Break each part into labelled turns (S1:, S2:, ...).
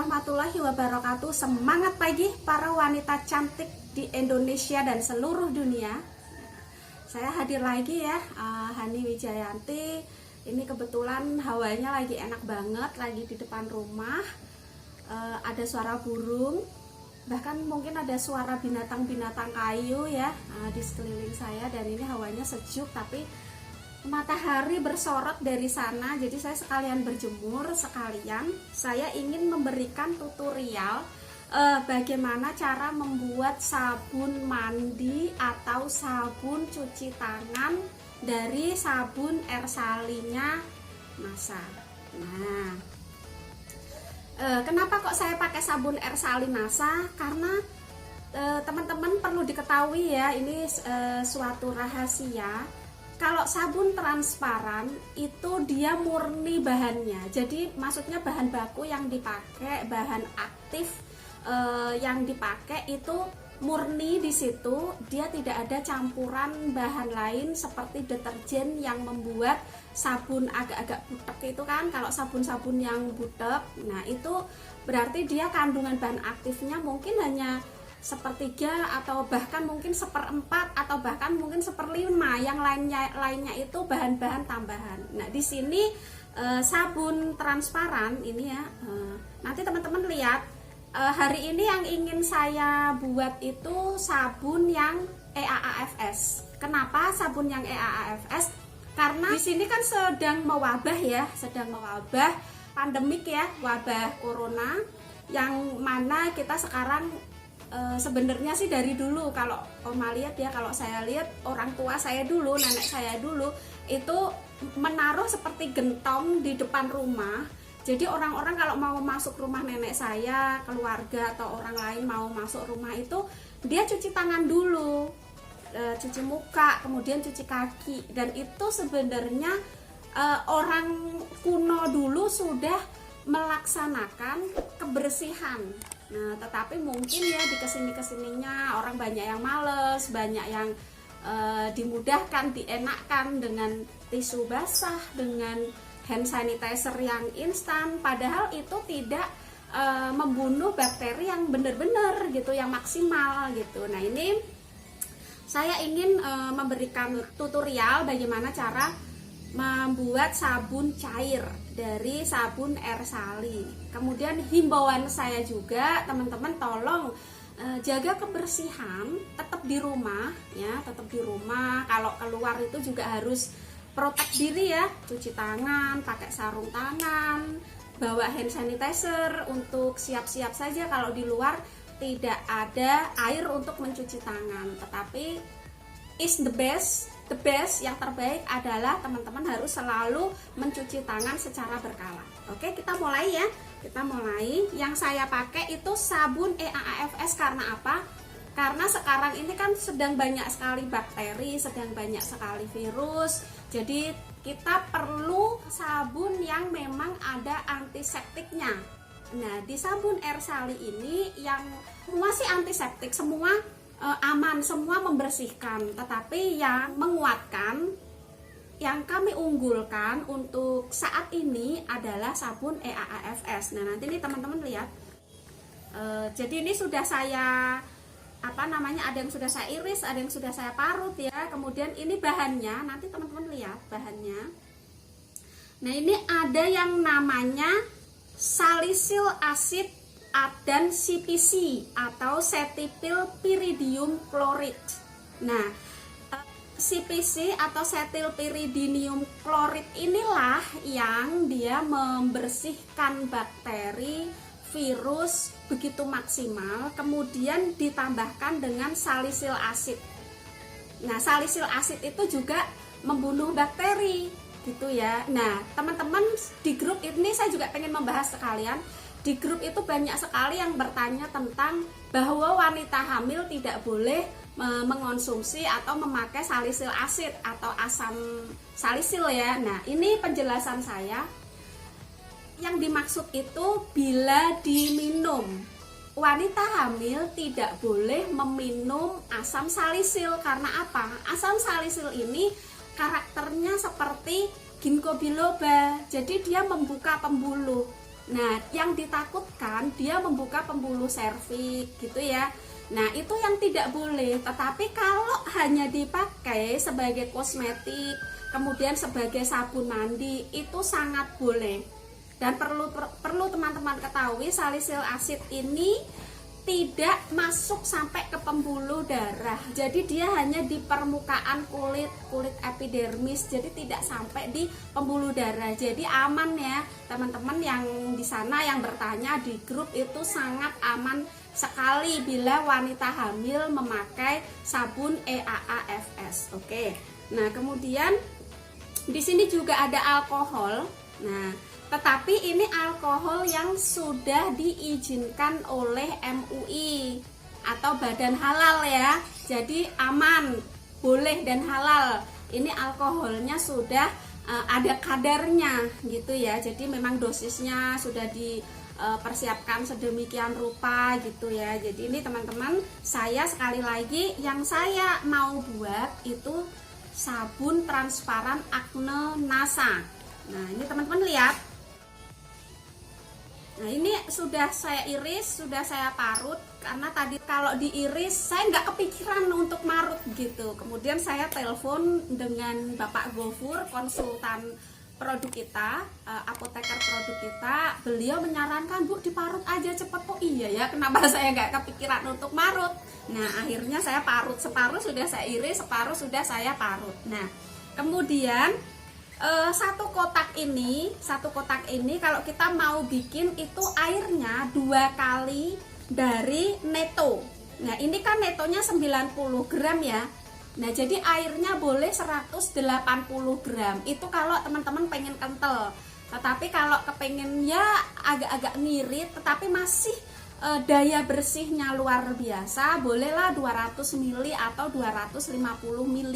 S1: warahmatullahi wabarakatuh. Semangat pagi para wanita cantik di Indonesia dan seluruh dunia. Saya hadir lagi ya, Hani Wijayanti. Ini kebetulan hawanya lagi enak banget, lagi di depan rumah. Ada suara burung, bahkan mungkin ada suara binatang-binatang kayu ya di sekeliling saya. Dan ini hawanya sejuk, tapi matahari bersorot dari sana, jadi saya sekalian berjemur, sekalian saya ingin memberikan tutorial bagaimana cara membuat sabun mandi atau sabun cuci tangan dari sabun Ersalinya Nasa. Nah, kenapa kok saya pakai sabun Ersali Nasa? Karena teman-teman perlu diketahui ya, ini suatu rahasia. Kalau sabun transparan itu dia murni bahannya, jadi maksudnya bahan baku yang dipakai, bahan aktif yang dipakai itu murni di situ, dia tidak ada campuran bahan lain seperti deterjen yang membuat sabun agak-agak butek itu kan. Kalau sabun-sabun yang butek, nah itu berarti dia kandungan bahan aktifnya mungkin hanya sepertiga atau bahkan mungkin seperempat atau bahkan mungkin seperlima, yang lainnya itu bahan-bahan tambahan. Nah di sini sabun transparan ini ya, nanti teman-teman lihat hari ini yang ingin saya buat itu sabun yang EAAFS. Kenapa sabun yang EAAFS? Karena di sini kan sedang mewabah ya, sedang mewabah pandemik ya, wabah corona, yang mana kita sekarang sebenarnya sih dari dulu, kalau Oma lihat ya, kalau saya lihat orang tua saya dulu, nenek saya dulu itu menaruh seperti gentong di depan rumah. Jadi orang-orang kalau mau masuk rumah nenek saya, keluarga atau orang lain mau masuk rumah itu dia cuci tangan dulu, cuci muka, kemudian cuci kaki. Dan itu sebenarnya orang kuno dulu sudah melaksanakan kebersihan. Nah, tetapi mungkin ya di kesini-kesininya orang banyak yang males, banyak yang dimudahkan, dienakkan dengan tisu basah, dengan hand sanitizer yang instan, padahal itu tidak membunuh bakteri yang benar-benar gitu, yang maksimal gitu. Nah, ini saya ingin memberikan tutorial bagaimana cara membuat sabun cair dari sabun Ersali. Kemudian himbauan saya juga, teman-teman tolong jaga kebersihan, tetap di rumah ya, tetap di rumah. Kalau keluar itu juga harus protek diri ya, cuci tangan, pakai sarung tangan, bawa hand sanitizer untuk siap-siap saja kalau di luar tidak ada air untuk mencuci tangan. Tetapi is the best yang terbaik adalah teman-teman harus selalu mencuci tangan secara berkala. Oke, kita mulai ya. Kita mulai. Yang saya pakai itu sabun EAAFS. Karena apa? Karena sekarang ini kan sedang banyak sekali bakteri, sedang banyak sekali virus. Jadi kita perlu sabun yang memang ada antiseptiknya. Nah, di sabun Ersali ini yang semua sih antiseptik, semua aman, semua membersihkan, tetapi yang menguatkan, yang kami unggulkan untuk saat ini adalah sabun EAAFS. Nah, nanti nih teman-teman lihat, jadi ini sudah saya ada yang sudah saya iris, ada yang sudah saya parut ya. Kemudian ini bahannya, nanti teman-teman lihat bahannya. Nah, ini ada yang namanya salicylic acid dan CPC atau cetyl-pyridium chloride. Nah, CPC atau cetyl-pyridium chloride inilah yang dia membersihkan bakteri, virus begitu maksimal, kemudian ditambahkan dengan salicylic acid. Nah, salicylic acid itu juga membunuh bakteri gitu ya. Nah, teman-teman di grup ini saya juga pengen membahas sekalian. Di grup itu banyak sekali yang bertanya tentang bahwa wanita hamil tidak boleh mengonsumsi atau memakai salicylic acid atau asam salisil ya. Nah, ini penjelasan saya. Yang dimaksud itu bila diminum, wanita hamil tidak boleh meminum asam salisil. Karena apa? Asam salisil ini karakternya seperti ginkgo biloba, jadi dia membuka pembuluh. Nah, yang ditakutkan dia membuka pembuluh serviks gitu ya. Nah, itu yang tidak boleh. Tetapi kalau hanya dipakai sebagai kosmetik, kemudian sebagai sabun mandi, itu sangat boleh. Dan perlu teman-teman ketahui, salisilik asid ini tidak masuk sampai ke pembuluh darah. Jadi dia hanya di permukaan kulit epidermis. Jadi tidak sampai di pembuluh darah. Jadi aman ya teman-teman yang di sana yang bertanya di grup, itu sangat aman sekali bila wanita hamil memakai sabun EAA-FS. Oke. Nah, kemudian di sini juga ada alkohol. Nah, tetapi ini alkohol yang sudah diizinkan oleh MUI atau badan halal ya. Jadi aman, boleh dan halal. Ini alkoholnya sudah ada kadarnya gitu ya. Jadi memang dosisnya sudah dipersiapkan sedemikian rupa gitu ya. Jadi ini teman-teman, saya sekali lagi yang saya mau buat itu sabun transparan Acne NASA. Nah, ini teman-teman lihat. Nah, ini sudah saya iris, sudah saya parut, karena tadi kalau diiris saya nggak kepikiran untuk marut gitu. Kemudian saya telepon dengan Bapak Gofur, konsultan produk kita, apoteker produk kita. Beliau menyarankan, Bu, diparut aja cepet. Oh iya ya, kenapa saya nggak kepikiran untuk marut? Nah, akhirnya saya parut, separuh sudah saya iris, separuh sudah saya parut. Nah, kemudian satu kotak ini kalau kita mau bikin itu airnya 2 kali dari neto. Nah, ini kan netonya 90 gram ya. Nah, jadi airnya boleh 180 gram. Itu kalau teman-teman pengen kental. Tetapi kalau kepengen ya agak-agak ngirit tetapi masih daya bersihnya luar biasa, bolehlah 200 ml atau 250 ml.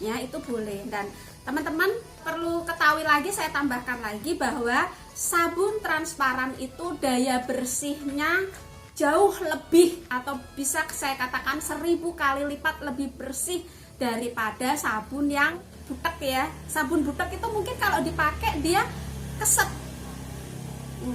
S1: Ya, itu boleh. Dan teman-teman perlu ketahui lagi, saya tambahkan lagi bahwa sabun transparan itu daya bersihnya jauh lebih, atau bisa saya katakan 1000 kali lipat lebih bersih daripada sabun yang butek ya. Sabun butek itu mungkin kalau dipakai dia keset.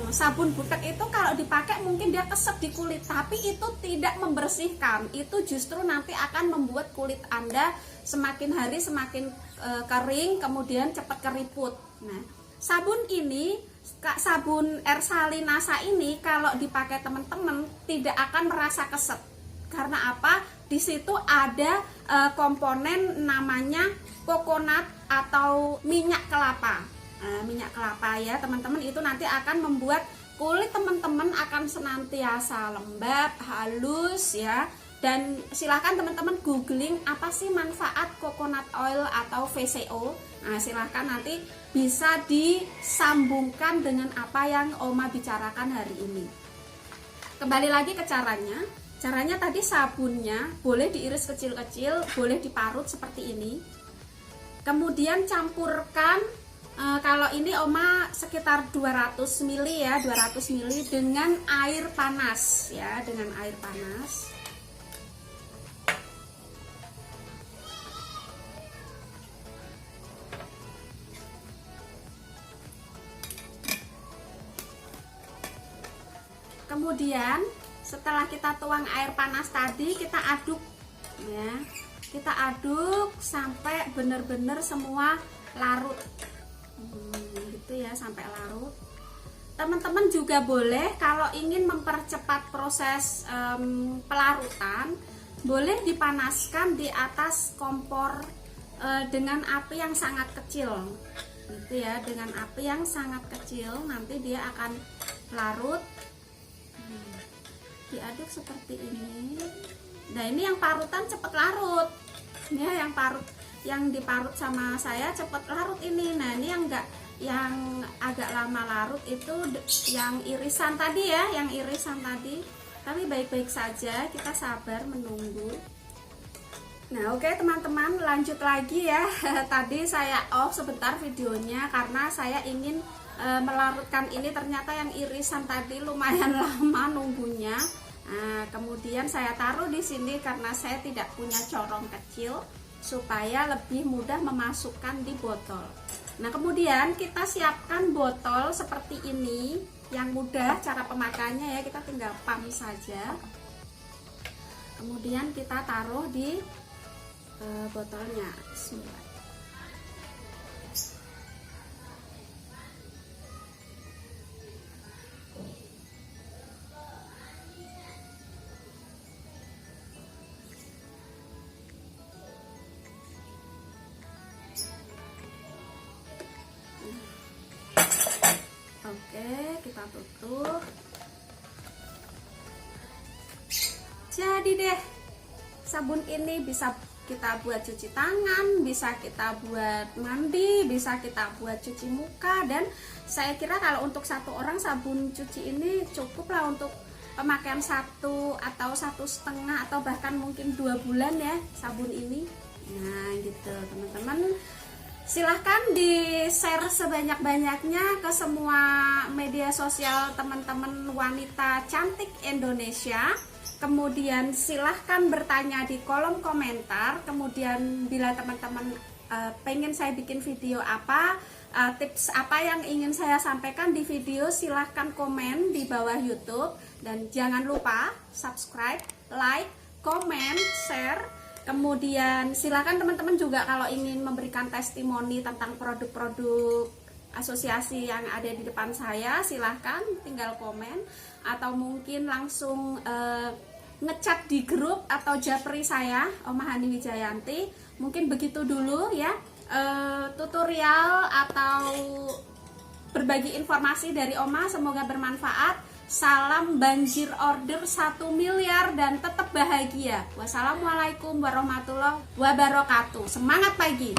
S1: Sabun butek itu kalau dipakai mungkin dia keset di kulit, tapi itu tidak membersihkan. Itu justru nanti akan membuat kulit Anda semakin hari semakin kering, kemudian cepat keriput. Nah, sabun ini, sabun Ersalinasa ini kalau dipakai teman-teman tidak akan merasa keset. Karena apa? Di situ ada komponen namanya coconut atau minyak kelapa. Minyak kelapa ya teman-teman, itu nanti akan membuat kulit teman-teman akan senantiasa lembab, halus ya. Dan silahkan teman-teman googling apa sih manfaat coconut oil atau VCO. Nah, silahkan nanti bisa disambungkan dengan apa yang Oma bicarakan hari ini. Kembali lagi ke caranya. Caranya tadi sabunnya boleh diiris kecil-kecil, boleh diparut seperti ini. Kemudian campurkan, kalau ini Oma sekitar 200 ml ya, 200 ml dengan air panas ya, dengan air panas. Kemudian setelah kita tuang air panas tadi, kita aduk ya. Kita aduk sampai benar-benar semua larut. Gitu ya, sampai larut. Teman-teman juga boleh kalau ingin mempercepat proses pelarutan, boleh dipanaskan di atas kompor dengan api yang sangat kecil. Gitu ya, dengan api yang sangat kecil nanti dia akan larut. Diaduk seperti ini. Nah, ini yang parutan cepet larut ya, yang diparut sama saya cepet larut ini. Nah, ini yang agak lama larut itu yang irisan tadi ya, yang irisan tadi. Tapi baik-baik saja, kita sabar menunggu. Nah, oke teman-teman, lanjut lagi ya. Tadi saya off sebentar videonya karena saya ingin melarutkan ini. Ternyata yang irisan tadi lumayan lama nunggunya. Nah, kemudian saya taruh di sini karena saya tidak punya corong kecil supaya lebih mudah memasukkan di botol. Nah, kemudian kita siapkan botol seperti ini yang mudah cara pemakaiannya ya, kita tinggal pump saja. Kemudian kita taruh di botolnya. Bismillah. Oke, kita tutup. Jadi deh, sabun ini bisa kita buat cuci tangan, bisa kita buat mandi, bisa kita buat cuci muka. Dan saya kira kalau untuk satu orang sabun cuci ini cukup lah untuk pemakaian 1 atau 1,5 atau bahkan mungkin 2 bulan ya sabun ini. Nah gitu teman-teman, silahkan di share sebanyak-banyaknya ke semua media sosial teman-teman wanita cantik Indonesia. Kemudian silahkan bertanya di kolom komentar. Kemudian bila teman-teman pengen saya bikin video apa, tips apa yang ingin saya sampaikan di video, silahkan komen di bawah YouTube. Dan jangan lupa subscribe, like, komen, share. Kemudian silahkan teman-teman juga kalau ingin memberikan testimoni tentang produk-produk asosiasi yang ada di depan saya, silahkan tinggal komen atau mungkin langsung ngechat di grup atau japri saya, Oma Hani Wijayanti. Mungkin begitu dulu ya tutorial atau berbagi informasi dari Oma, semoga bermanfaat. Salam banjir order 1 miliar dan tetap bahagia. Wassalamualaikum warahmatullahi wabarakatuh. Semangat pagi.